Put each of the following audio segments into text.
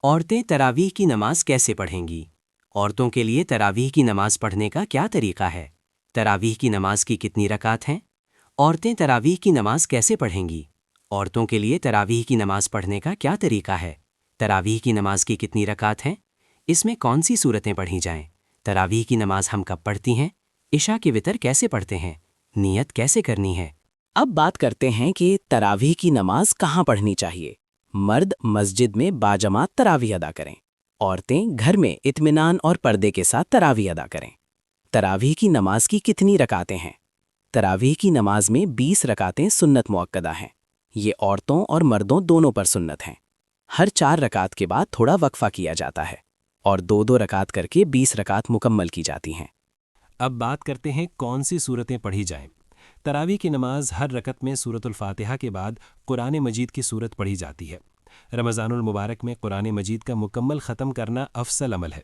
عورتیں تراویح کی نماز کیسے پڑھیں گی؟ عورتوں کے لیے تراویح کی نماز پڑھنے کا کیا طریقہ ہے؟ تراویح کی نماز کی کتنی رکعت ہیں؟ عورتیں تراویح کی نماز کیسے پڑھیں گی؟ عورتوں کے لیے تراویح کی نماز پڑھنے کا کیا طریقہ ہے؟ تراویح کی نماز کی کتنی رکعت ہیں؟ اس میں کون سی صورتیں پڑھی جائیں؟ تراویح کی نماز ہم کب پڑھتی ہیں؟ عشاء کی وتر کیسے پڑھتے ہیں؟ نیت کیسے کرنی ہے؟ اب بات کرتے ہیں کہ تراویح کی نماز کہاں پڑھنی چاہیے۔ مرد مسجد میں باجماعت تراویح ادا کریں، عورتیں گھر میں اطمینان اور پردے کے ساتھ تراویح ادا کریں۔ تراویح کی نماز کی کتنی رکعتیں ہیں؟ تراویح کی نماز میں 20 رکعتیں سنت مؤکدہ ہیں۔ یہ عورتوں اور مردوں دونوں پر سنت ہیں۔ ہر 4 رکعت کے بعد تھوڑا وقفہ کیا جاتا ہے اور 2 رکعت کر کے 20 رکعت مکمل کی جاتی ہیں۔ اب بات کرتے ہیں کون سی صورتیں پڑھی جائیں۔ تراویح کی نماز ہر رکعت میں سورۃ الفاتحہ کے بعد قرآن مجید کی صورت پڑھی جاتی ہے۔ رمضان المبارک میں قرآن مجید کا مکمل ختم کرنا افضل عمل ہے۔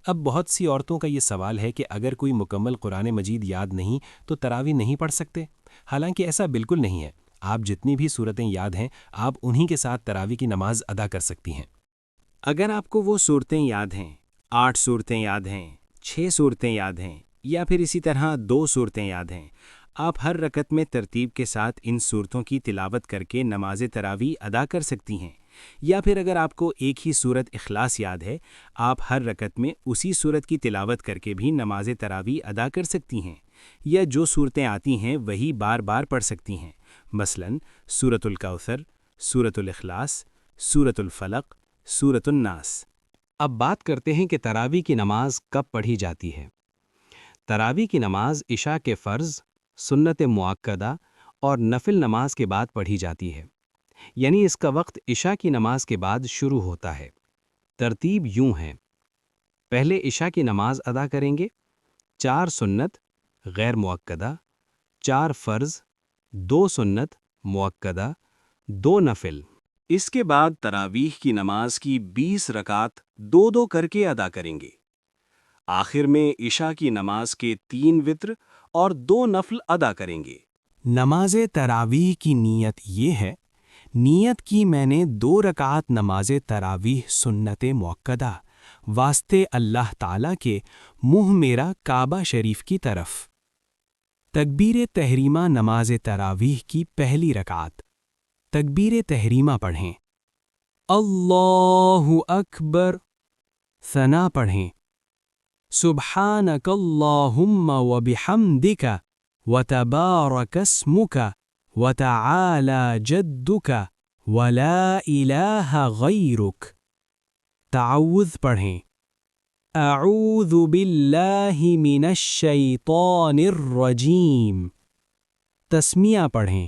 اب بہت سی عورتوں کا یہ سوال ہے کہ اگر کوئی مکمل قرآن مجید یاد نہیں تو تراویح نہیں پڑھ سکتے؟ حالانکہ ایسا بالکل نہیں ہے۔ آپ جتنی بھی صورتیں یاد ہیں آپ انہی کے ساتھ تراویح کی نماز ادا کر سکتی ہیں۔ اگر آپ کو وہ صورتیں یاد ہیں، 8 صورتیں یاد ہیں، 6 صورتیں یاد ہیں یا پھر اسی طرح 2 صورتیں یاد ہیں، آپ ہر رکعت میں ترتیب کے ساتھ ان صورتوں کی تلاوت کر کے نماز تراویح ادا کر سکتی ہیں۔ یا پھر اگر آپ کو ایک ہی صورت اخلاص یاد ہے، آپ ہر رکعت میں اسی صورت کی تلاوت کر کے بھی نماز تراویح ادا کر سکتی ہیں، یا جو صورتیں آتی ہیں وہی بار بار پڑھ سکتی ہیں، مثلاً سورۃ الکوثر، سورۃ الاخلاص، سورۃ الفلق، سورۃ الناس۔ اب بات کرتے ہیں کہ تراویح کی نماز کب پڑھی جاتی ہے۔ تراویح کی نماز عشاء کے فرض، سنت مؤکدہ اور نفل نماز کے بعد پڑھی جاتی ہے، یعنی اس کا وقت عشاء کی نماز کے بعد شروع ہوتا ہے۔ ترتیب یوں ہے: پہلے عشاء کی نماز ادا کریں گے، 4 سنت غیر مؤکدہ، 4 فرض، 2 سنت مؤکدہ، 2 نفل۔ اس کے بعد تراویح کی نماز کی 20 رکعت 2 کر کے ادا کریں گے۔ آخر میں عشاء کی نماز کے 3 وتر اور 2 نفل ادا کریں گے۔ نماز تراویح کی نیت یہ ہے: نیت کی میں نے 2 رکعت نماز تراویح سنت مؤکدہ واسطے اللہ تعالیٰ کے منہ میرا کعبہ شریف کی طرف۔ تکبیر تحریمہ نماز تراویح کی پہلی رکعت۔ تکبیر تحریمہ پڑھیں، اللہ اکبر، ثنا پڑھیں، سبحانک اللہم وبحمدک وتبارک اسمک وتعالی جدک ولا الہ غیرک۔ تعوذ پڑھیں، اعوذ باللہ من الشیطان الرجیم۔ تسمیہ پڑھیں،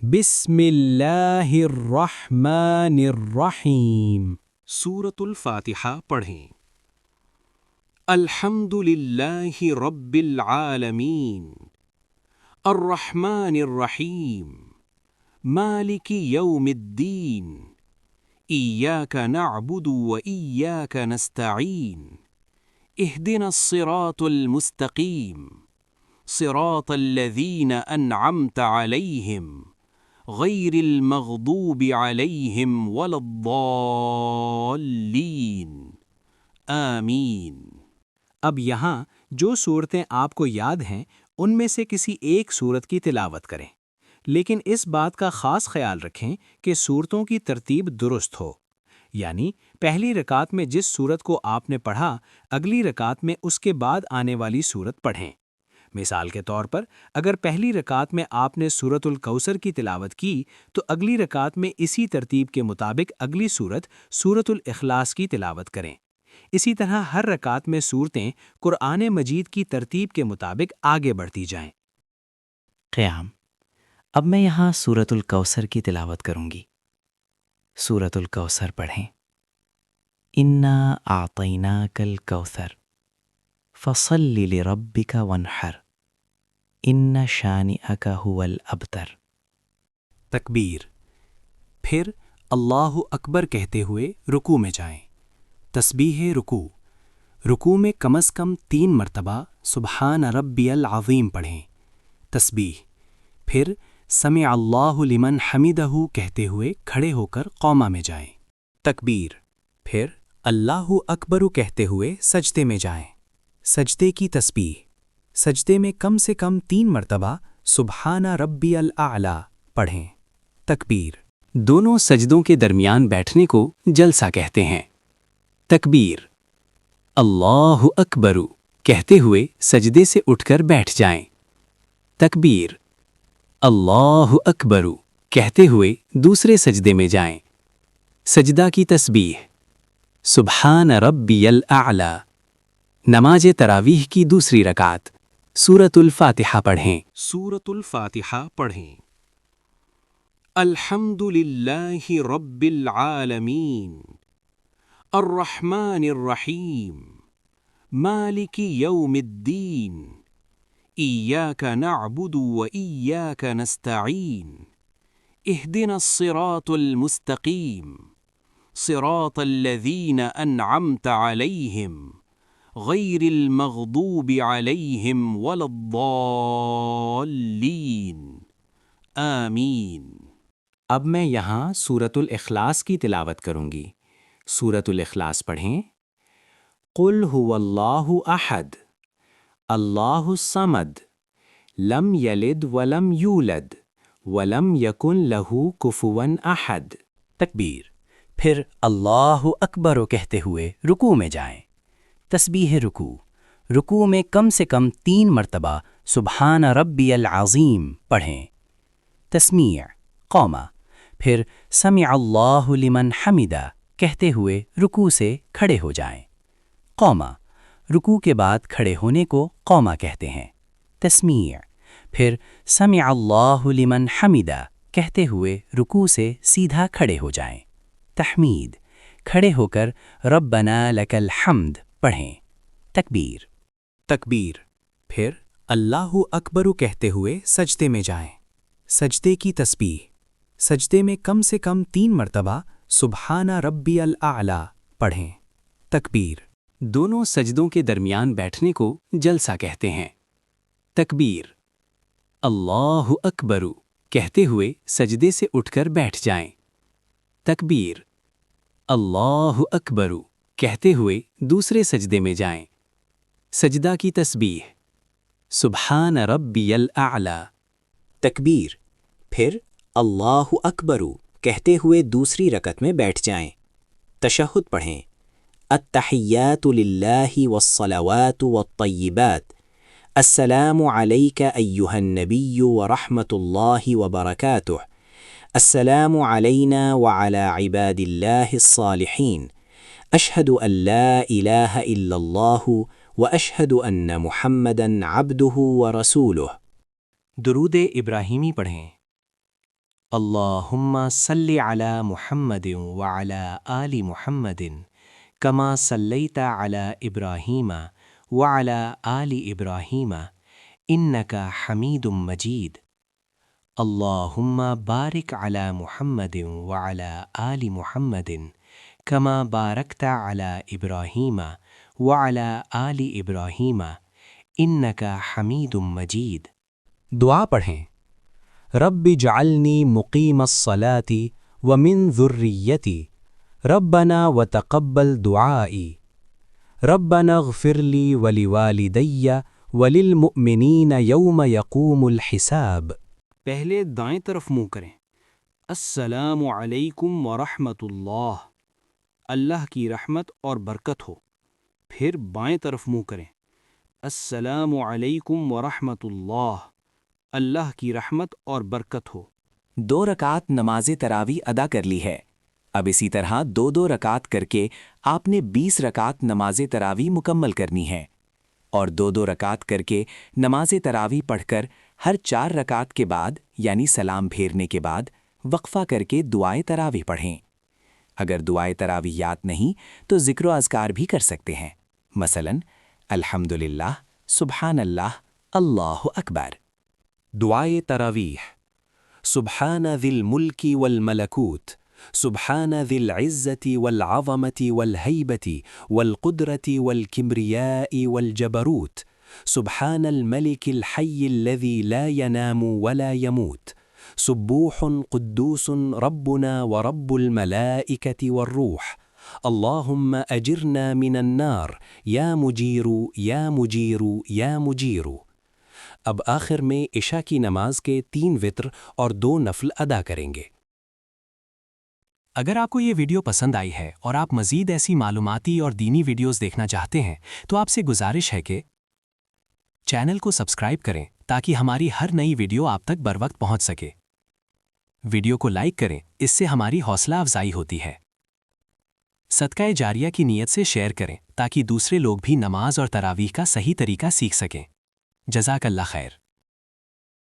بسم اللہ الرحمن الرحیم۔ سورۃ الفاتحہ پڑھیں۔ الحمد للہ رب العالمین، الرحمن الرحیم، مالک یوم الدین، ایاک نعبد و ایاک نستعین، اہدنا الصراط المستقیم، صراط الذین انعمت علیہم، غیر المغضوب علیہم ولا الضالین، آمین۔ اب یہاں جو صورتیں آپ کو یاد ہیں ان میں سے کسی ایک صورت کی تلاوت کریں، لیکن اس بات کا خاص خیال رکھیں کہ صورتوں کی ترتیب درست ہو، یعنی پہلی رکعت میں جس صورت کو آپ نے پڑھا اگلی رکعت میں اس کے بعد آنے والی صورت پڑھیں۔ مثال کے طور پر اگر پہلی رکعت میں آپ نے سورۃ الکوثر کی تلاوت کی تو اگلی رکعت میں اسی ترتیب کے مطابق اگلی صورت سورۃ الاخلاص کی تلاوت کریں۔ اسی طرح ہر رکعت میں صورتیں قرآن مجید کی ترتیب کے مطابق آگے بڑھتی جائیں۔ قیام۔ اب میں یہاں سورۃ الکوثر کی تلاوت کروں گی۔ سورۃ الکوثر پڑھیں، انا اعطیناک الکوثر فصل لربک وانحر ان شانئک هو الابتر۔ تکبیر، پھر اللہ اکبر کہتے ہوئے رکوع میں جائیں۔ تسبیح رکوع، رکوع میں کم از کم 3 مرتبہ سبحان ربی العظیم پڑھیں۔ تسبیح، پھر سمع اللہ لمن حمدہ کہتے ہوئے کھڑے ہو کر قومہ میں جائیں۔ تکبیر، پھر اللہ اکبر کہتے ہوئے سجدے میں جائیں۔ سجدے کی تسبیح، سجدے میں کم سے کم 3 مرتبہ سبحان ربی الاعلی پڑھیں۔ تکبیر، دونوں سجدوں کے درمیان بیٹھنے کو جلسہ کہتے ہیں۔ تکبیر، اللہ اکبر کہتے ہوئے سجدے سے اٹھ کر بیٹھ جائیں۔ تکبیر، اللہ اکبر کہتے ہوئے دوسرے سجدے میں جائیں۔ سجدہ کی تسبیح، سبحان ربی الاعلی۔ نماز تراویح کی دوسری رکعت، سورۃ الفاتحہ پڑھیں۔ سورۃ الفاتحہ پڑھیں۔ الحمد للہ رب العالمین الرحمن الرحیم مالک یوم الدین ایاک نعبد و ایاک نستعین اہدنا الصراط المستقیم صراط الذین انعمت علیہم غیر المغضوب علیہم ولا الضالین آمین۔ اب میں یہاں سورۃ الاخلاص کی تلاوت کروں گی۔ سورۃ الاخلاص پڑھیں۔ قل هو اللہ احد اللہ الصمد لم یلد ولم یولد ولم یکن لہ کفوا احد۔ تکبیر، پھر اللہ اکبر کہتے ہوئے رکوع میں جائیں۔ تسبیح رکوع، رکوع میں کم سے کم 3 مرتبہ سبحان ربی العظیم پڑھیں۔ تسمیع، قومہ، پھر سمع اللہ لمن حمدہ کہتے ہوئے رکوع سے کھڑے ہو جائیں۔ قومہ، رکوع کے بعد کھڑے ہونے کو قومہ کہتے ہیں۔ تسمیع، پھر سمع اللہ لمن حمدہ کہتے ہوئے رکوع سے سیدھا کھڑے ہو جائیں۔ تحمید، کھڑے ہو کر ربنا لک الحمد پڑھیں۔ تکبیر، تکبیر، پھر اللہ اکبر کہتے ہوئے سجدے میں جائیں۔ سجدے کی تسبیح، سجدے میں کم سے کم 3 مرتبہ سبحان ربی الاعلی پڑھیں۔ تکبیر، دونوں سجدوں کے درمیان بیٹھنے کو جلسہ کہتے ہیں۔ تکبیر، اللہ اکبر کہتے ہوئے سجدے سے اٹھ کر بیٹھ جائیں۔ تکبیر، اللہ اکبر کہتے ہوئے دوسرے سجدے میں جائیں۔ سجدہ کی تسبیح، سبحان ربی الاعلی۔ تکبیر، پھر اللہ اکبر کہتے ہوئے دوسری رکعت میں بیٹھ جائیں۔ تشہد پڑھیں۔ التحیات للہ والصلوات والطیبات السلام علیک ایہا النبی ورحمۃ اللہ وبرکاتہ السلام علینا وعلی عباد اللہ الصالحین اشہد ان لا الہ الا اللہ واشہد ان محمدا عبدہ ورسولہ۔ درود ابراہیمی پڑھیں۔ اللہم صلی علی محمد وعلی آل محمد کما صلیت علی ابراہیم وعلی آل ابراہیم انک حمید مجید۔ اللہم بارک علی محمد وعلی آل محمد کما بارکت علی ابراہیم وعلی آل ابراہیم انک حمید مجید۔ دعا پڑھیں۔ رب اجعلنی مقیم الصلاۃ ومن ذریتی ربنا وتقبل دعائی ربنا اغفر لی ولوالدی وللمؤمنین یوم یقوم الحساب۔ پہلے دائیں طرف منہ کریں۔ السلام علیکم ورحمۃ اللہ، اللہ کی رحمت اور برکت ہو۔ پھر بائیں طرف منہ کریں۔ السلام علیکم ورحمۃ اللہ، اللہ کی رحمت اور برکت ہو۔ 2 رکعت نماز تراویح ادا کر لی ہے۔ اب اسی طرح 2 رکعت کر کے آپ نے 20 رکعت نماز تراویح مکمل کرنی ہے، اور 2 رکعت کر کے نماز تراویح پڑھ کر ہر 4 رکعت کے بعد یعنی سلام پھیرنے کے بعد وقفہ کر کے دعائے تراویح پڑھیں۔ اگر دعائے تراویح یاد نہیں تو ذکر و اذکار بھی کر سکتے ہیں، مثلاً الحمدللہ، سبحان اللہ، اللہ اکبر۔ دعائے تراویح۔ سبحان ذی الملک والملکوت سبحان ذی العزت والعظمت والہیبت والقدرت والکبریاء والجبروت سبحان الملک الحی الذی لا ینام ولا یموت سبوح قدوس ربنا ورب الملائکة والروح اللہم اجرنا من النار یا مجیرو یا مجیرو یا مجیرو۔ اب آخر میں عشاء کی نماز کے 3 وتر اور 2 نفل ادا کریں گے۔ اگر آپ کو یہ ویڈیو پسند آئی ہے اور آپ مزید ایسی معلوماتی اور دینی ویڈیوز دیکھنا چاہتے ہیں تو آپ سے گزارش ہے کہ چینل کو سبسکرائب کریں تاکہ ہماری ہر نئی ویڈیو آپ تک بروقت پہنچ سکے۔ ویڈیو کو لائک کریں، اس سے ہماری حوصلہ افزائی ہوتی ہے۔ صدقہ جاریہ کی نیت سے شیئر کریں تاکہ دوسرے لوگ بھی نماز اور تراویح کا صحیح طریقہ سیکھ سکیں۔ جزاک اللہ خیر۔